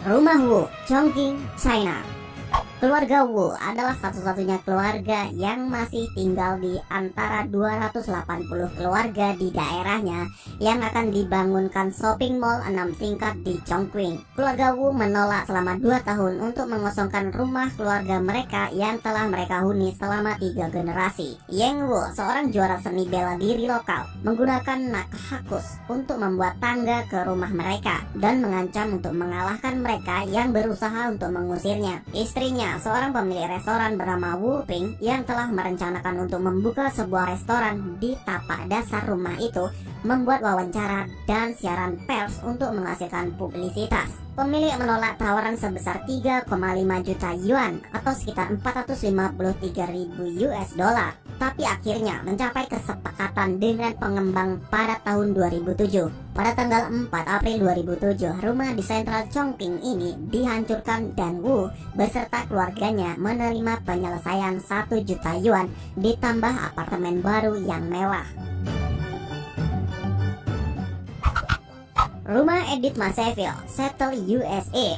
Rumah Wu, Chongqing, China. Keluarga Wu adalah satu-satunya keluarga yang masih tinggal di antara 280 keluarga di daerahnya yang akan dibangunkan shopping mall 6 tingkat di Chongqing. Keluarga Wu menolak selama 2 tahun untuk mengosongkan rumah keluarga mereka yang telah mereka huni selama 3 generasi. Yang Wu, seorang juara seni bela diri lokal, menggunakan nakahakus untuk membuat tangga ke rumah mereka dan mengancam untuk mengalahkan mereka yang berusaha untuk mengusirnya. Istrinya, seorang pemilik restoran bernama Wu Ping yang telah merencanakan untuk membuka sebuah restoran di tapak dasar rumah itu, membuat wawancara dan siaran pers untuk menghasilkan publisitas. Pemilik menolak tawaran sebesar 3,5 juta yuan atau sekitar 453.000 US dollar, tapi akhirnya mencapai kesepakatan dengan pengembang pada tahun 2007. Pada tanggal 4 April 2007, rumah di Central Chongqing ini dihancurkan dan Wu beserta keluarganya menerima penyelesaian 1 juta yuan ditambah apartemen baru yang mewah. Rumah Edith Maseville, Seattle, USA.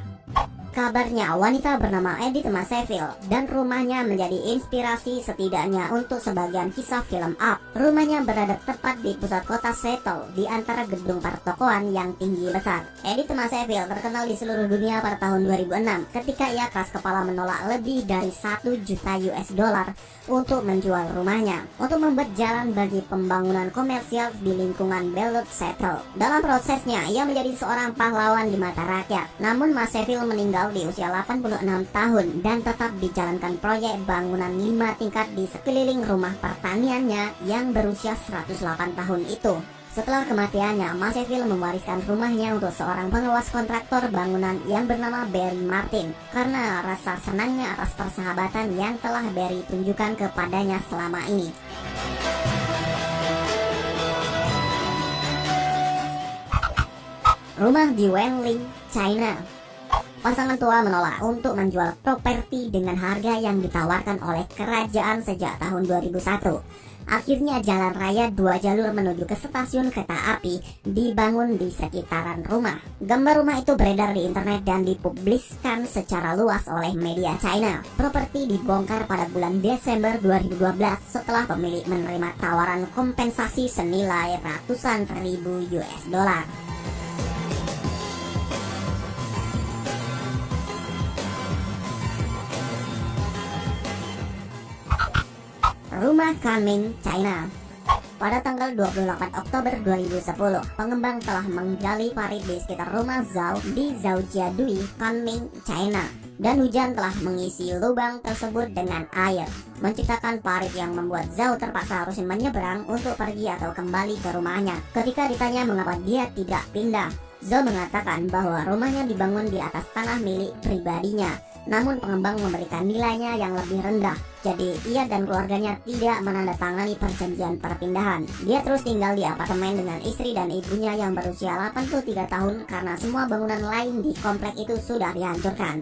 Kabarnya wanita bernama Edith Maseville dan rumahnya menjadi inspirasi setidaknya untuk sebagian kisah film Up. Rumahnya berada tepat di pusat kota Seattle di antara gedung pertokoan yang tinggi besar. Edith Maseville terkenal di seluruh dunia pada tahun 2006 ketika ia keras kepala menolak lebih dari 1 juta US dollar untuk menjual rumahnya untuk membuat jalan bagi pembangunan komersial di lingkungan Beloit, Seattle. Dalam prosesnya ia menjadi seorang pahlawan di mata rakyat. Namun Maseville meninggal di usia 86 tahun dan tetap dijalankan proyek bangunan 5 tingkat di sekeliling rumah pertaniannya yang berusia 108 tahun itu. Setelah kematiannya, Maseville mewariskan rumahnya untuk seorang pengawas kontraktor bangunan yang bernama Barry Martin karena rasa senangnya atas persahabatan yang telah Barry tunjukkan kepadanya selama ini. Rumah di Wenling, China. Pasangan tua menolak untuk menjual properti dengan harga yang ditawarkan oleh kerajaan sejak tahun 2001. Akhirnya jalan raya 2 jalur menuju ke stasiun kereta api dibangun di sekitaran rumah. Gambar rumah itu beredar di internet dan dipubliskan secara luas oleh media China. Properti dibongkar pada bulan Desember 2012 setelah pemilik menerima tawaran kompensasi senilai ratusan ribu US dollar. Rumah Kunming, China. Pada tanggal 28 Oktober 2010, pengembang telah menggali parit di sekitar rumah Zhao di Zhoujiadui, Kunming, China. Dan hujan telah mengisi lubang tersebut dengan air, menciptakan parit yang membuat Zhao terpaksa harus menyeberang untuk pergi atau kembali ke rumahnya. Ketika ditanya mengapa dia tidak pindah, Zhao mengatakan bahwa rumahnya dibangun di atas tanah milik pribadinya. Namun pengembang memberikan nilainya yang lebih rendah, jadi ia dan keluarganya tidak menandatangani perjanjian perpindahan. Dia terus tinggal di apartemen dengan istri dan ibunya yang berusia 83 tahun karena semua bangunan lain di komplek itu sudah dihancurkan.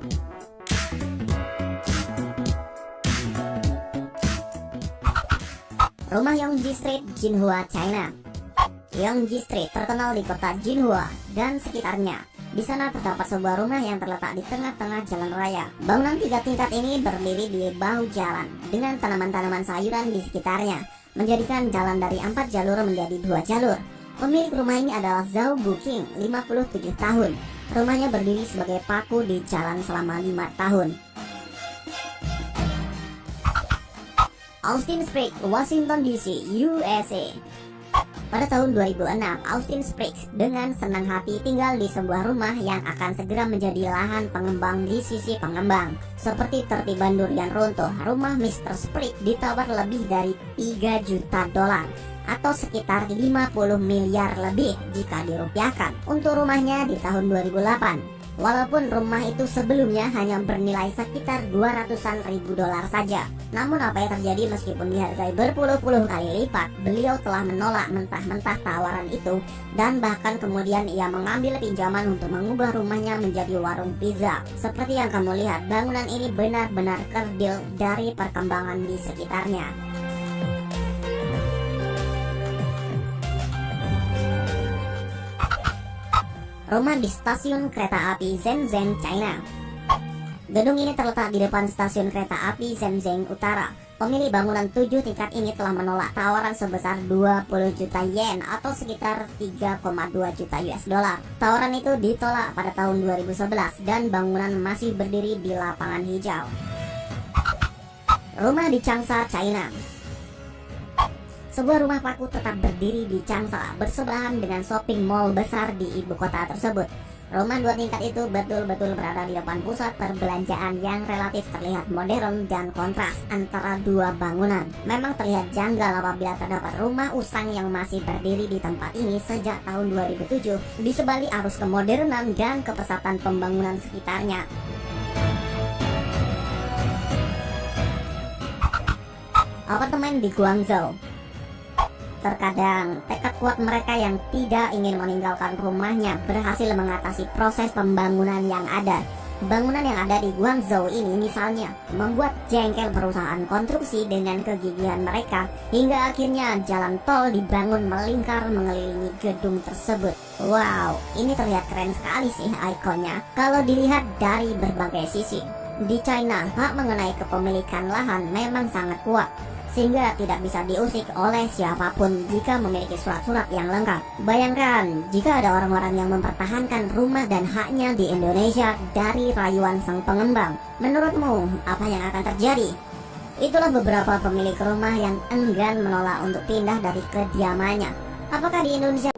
Rumah Yongji Street, Jinhua, China. Yongji Street terkenal di kota Jinhua dan sekitarnya. Di sana terdapat sebuah rumah yang terletak di tengah-tengah jalan raya. Bangunan 3 tingkat ini berdiri di bahu jalan dengan tanaman-tanaman sayuran di sekitarnya, menjadikan jalan dari 4 jalur menjadi 2 jalur. Pemilik rumah ini adalah Zhao Buqing, 57 tahun. Rumahnya berdiri sebagai paku di jalan selama 5 tahun. Austin Springs, Washington DC, USA. Pada tahun 2006, Austin Spriggs dengan senang hati tinggal di sebuah rumah yang akan segera menjadi lahan pengembang di sisi pengembang. Seperti tertiban durian runtuh, rumah Mr. Spriggs ditawar lebih dari 3 juta dolar atau sekitar 50 miliar lebih jika dirupiahkan untuk rumahnya di tahun 2008. Walaupun rumah itu sebelumnya hanya bernilai sekitar 200-an ribu dolar saja. Namun apa yang terjadi meskipun dihargai berpuluh-puluh kali lipat, beliau telah menolak mentah-mentah tawaran itu dan bahkan kemudian ia mengambil pinjaman untuk mengubah rumahnya menjadi warung pizza. Seperti yang kamu lihat, bangunan ini benar-benar kerdil dari perkembangan di sekitarnya. Rumah di stasiun kereta api Shenzhen, China. Gedung ini terletak di depan stasiun kereta api Shenzhen Utara. Pemilik bangunan 7 tingkat ini telah menolak tawaran sebesar 20 juta yen atau sekitar 3,2 juta US dollar. Tawaran itu ditolak pada tahun 2011 dan bangunan masih berdiri di lapangan hijau. Rumah di Changsha, China. Sebuah rumah paku tetap berdiri di Changsha, bersebelahan dengan shopping mall besar di ibu kota tersebut. Rumah 2 tingkat itu betul-betul berada di depan pusat perbelanjaan yang relatif terlihat modern dan kontras antara dua bangunan. Memang terlihat janggal apabila terdapat rumah usang yang masih berdiri di tempat ini sejak tahun 2007 di sebalik arus kemodernan dan kepesatan pembangunan sekitarnya. Apartemen di Guangzhou. Terkadang, tekad kuat mereka yang tidak ingin meninggalkan rumahnya berhasil mengatasi proses pembangunan yang ada. Bangunan yang ada di Guangzhou ini misalnya membuat jengkel perusahaan konstruksi dengan kegigihan mereka hingga akhirnya jalan tol dibangun melingkar mengelilingi gedung tersebut. Wow, ini terlihat keren sekali sih ikonnya kalau dilihat dari berbagai sisi. Di China, hak mengenai kepemilikan lahan memang sangat kuat, sehingga tidak bisa diusik oleh siapapun jika memiliki surat-surat yang lengkap. Bayangkan jika ada orang-orang yang mempertahankan rumah dan haknya di Indonesia dari rayuan sang pengembang. Menurutmu, apa yang akan terjadi? Itulah beberapa pemilik rumah yang enggan menolak untuk pindah dari kediamannya. Apakah di Indonesia